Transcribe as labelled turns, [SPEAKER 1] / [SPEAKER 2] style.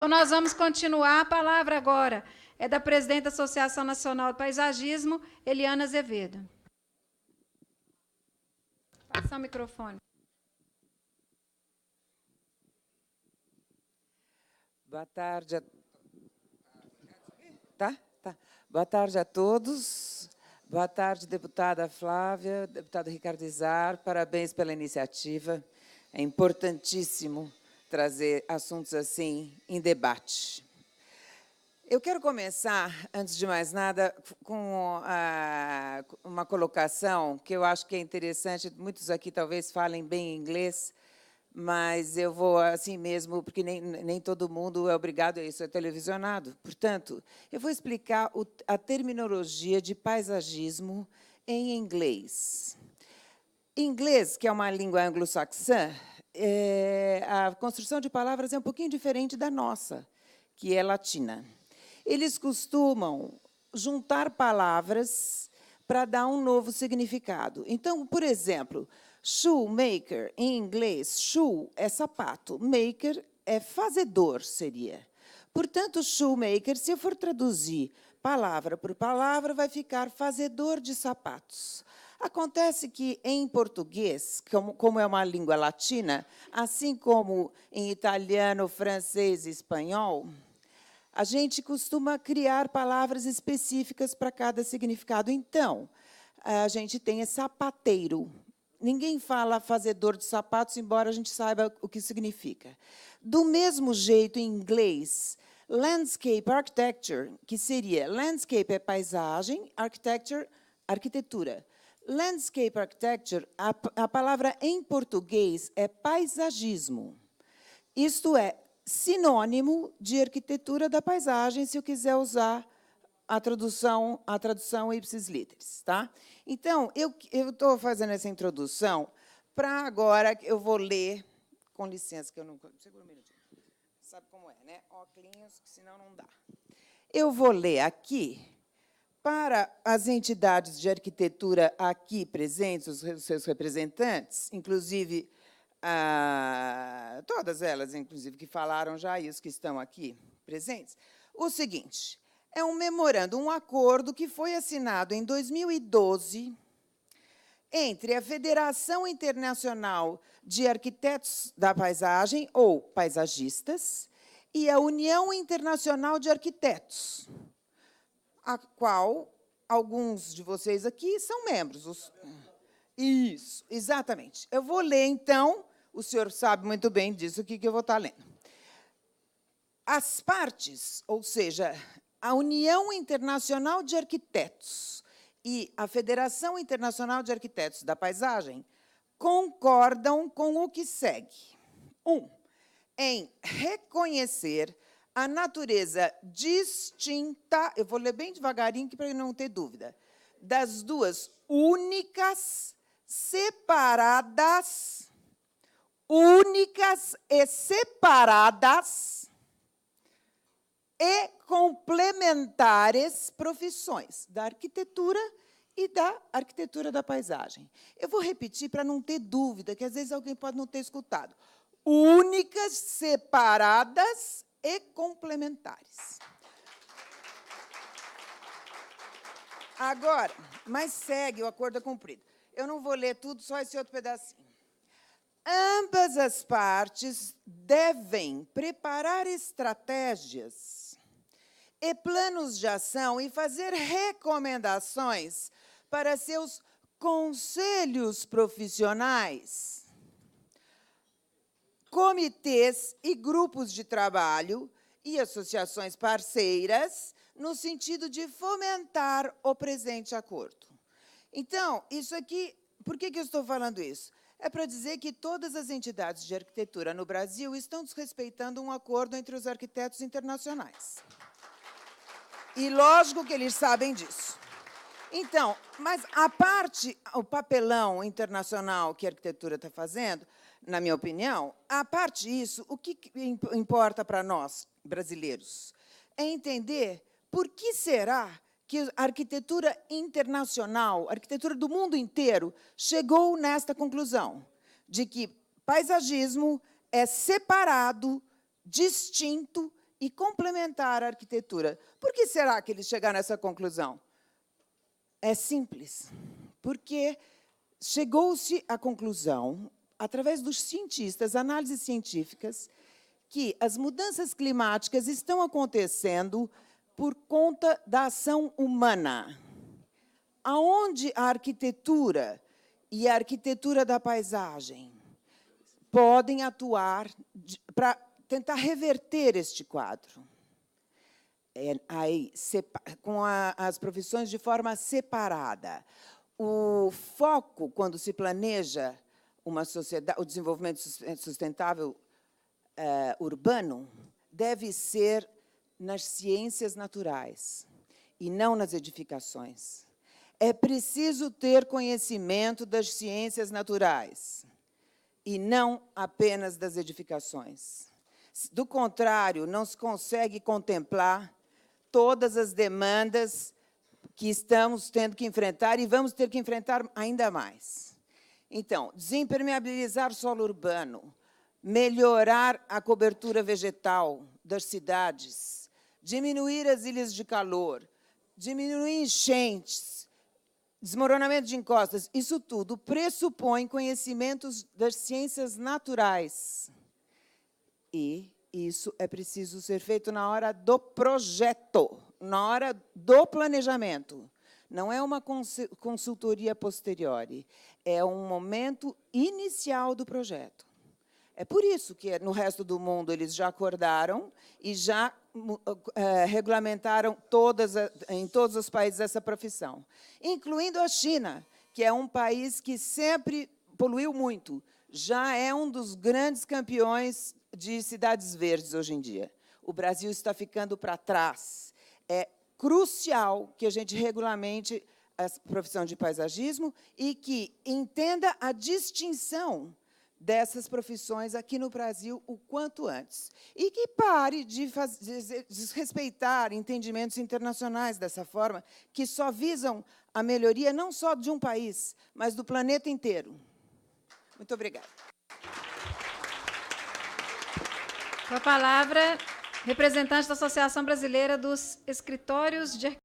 [SPEAKER 1] Então, nós vamos continuar. A palavra agora é da presidente da Associação Nacional de Paisagismo, Eliana Azevedo. Passa o microfone.
[SPEAKER 2] Boa tarde. Tá? Boa tarde a todos. Boa tarde, deputada Flávia, deputado Ricardo Izar. Parabéns pela iniciativa. É importantíssimo trazer assuntos assim em debate. Eu quero começar, antes de mais nada, com uma colocação que eu acho que é interessante. Muitos aqui talvez falem bem inglês, mas eu vou assim mesmo, porque nem todo mundo é obrigado a isso, é televisionado. Portanto, eu vou explicar a terminologia de paisagismo em inglês. Em inglês, que é uma língua anglo-saxã, a construção de palavras é um pouquinho diferente da nossa, que é latina. Eles costumam juntar palavras para dar um novo significado. Então, por exemplo, shoemaker, em inglês, shoe é sapato, maker é fazedor, seria. Portanto, shoemaker, se eu for traduzir palavra por palavra, vai ficar fazedor de sapatos. Acontece que, em português, como é uma língua latina, assim como em italiano, francês e espanhol, a gente costuma criar palavras específicas para cada significado. Então, a gente tem sapateiro. Ninguém fala fazedor de sapatos, embora a gente saiba o que significa. Do mesmo jeito, em inglês, landscape architecture, que seria landscape é paisagem, architecture, arquitetura. Landscape architecture, a palavra em português é paisagismo. Isto é sinônimo de arquitetura da paisagem, se eu quiser usar a tradução ipsis literis, tá? Então, eu estou fazendo essa introdução para agora eu vou ler, com licença, que eu não... Segura um minutinho. Sabe como é, né? Óculos, que senão não dá. Eu vou ler aqui, para as entidades de arquitetura aqui presentes, os seus representantes, inclusive... todas elas, inclusive, que falaram já, e os que estão aqui presentes, o seguinte, é um memorando, um acordo que foi assinado em 2012 entre a Federação Internacional de Arquitetos da Paisagem, ou paisagistas, e a União Internacional de Arquitetos, a qual alguns de vocês aqui são membros. Isso, exatamente. Eu vou ler, então, o senhor sabe muito bem disso, o que eu vou estar lendo. As partes, ou seja, a União Internacional de Arquitetos e a Federação Internacional de Arquitetos da Paisagem concordam com o que segue. 1. Em reconhecer a natureza distinta, eu vou ler bem devagarinho para não ter dúvida, das duas únicas, separadas, únicas e separadas e complementares profissões da arquitetura e da arquitetura da paisagem. Eu vou repetir para não ter dúvida, que às vezes alguém pode não ter escutado. Únicas, separadas e complementares. Agora, mas segue, o acordo é cumprido. Eu não vou ler tudo, só esse outro pedacinho. Ambas as partes devem preparar estratégias e planos de ação e fazer recomendações para seus conselhos profissionais, comitês e grupos de trabalho e associações parceiras, no sentido de fomentar o presente acordo. Então, isso aqui, por que eu estou falando isso? É para dizer que todas as entidades de arquitetura no Brasil estão desrespeitando um acordo entre os arquitetos internacionais. E lógico que eles sabem disso. Então, mas o papelão internacional que a arquitetura está fazendo, na minha opinião, a parte disso, o que importa para nós, brasileiros, é entender por que será que a arquitetura internacional, a arquitetura do mundo inteiro, chegou nesta conclusão, de que paisagismo é separado, distinto e complementar a arquitetura. Por que será que eles chegaram a essa conclusão? É simples, porque chegou-se à conclusão, através dos cientistas, análises científicas, que as mudanças climáticas estão acontecendo por conta da ação humana. Aonde a arquitetura e a arquitetura da paisagem podem atuar para tentar reverter este quadro. Com as profissões de forma separada. O foco, quando se planeja uma sociedade, o desenvolvimento sustentável urbano, deve ser nas ciências naturais e não nas edificações. É preciso ter conhecimento das ciências naturais e não apenas das edificações. Do contrário, não se consegue contemplar todas as demandas que estamos tendo que enfrentar e vamos ter que enfrentar ainda mais. Então, desimpermeabilizar o solo urbano, melhorar a cobertura vegetal das cidades, diminuir as ilhas de calor, diminuir enchentes, desmoronamento de encostas, isso tudo pressupõe conhecimentos das ciências naturais. E isso é preciso ser feito na hora do projeto, na hora do planejamento. Não é uma consultoria posteriori, é um momento inicial do projeto. É por isso que, no resto do mundo, eles já acordaram e já regulamentaram em todos os países essa profissão, incluindo a China, que é um país que sempre poluiu muito, já é um dos grandes campeões de cidades verdes hoje em dia. O Brasil está ficando para trás. É crucial que a gente regulamente a profissão de paisagismo e que entenda a distinção dessas profissões aqui no Brasil o quanto antes. E que pare de desrespeitar entendimentos internacionais dessa forma, que só visam a melhoria não só de um país, mas do planeta inteiro. Muito obrigada.
[SPEAKER 1] Com a palavra, representante da Associação Brasileira dos Escritórios de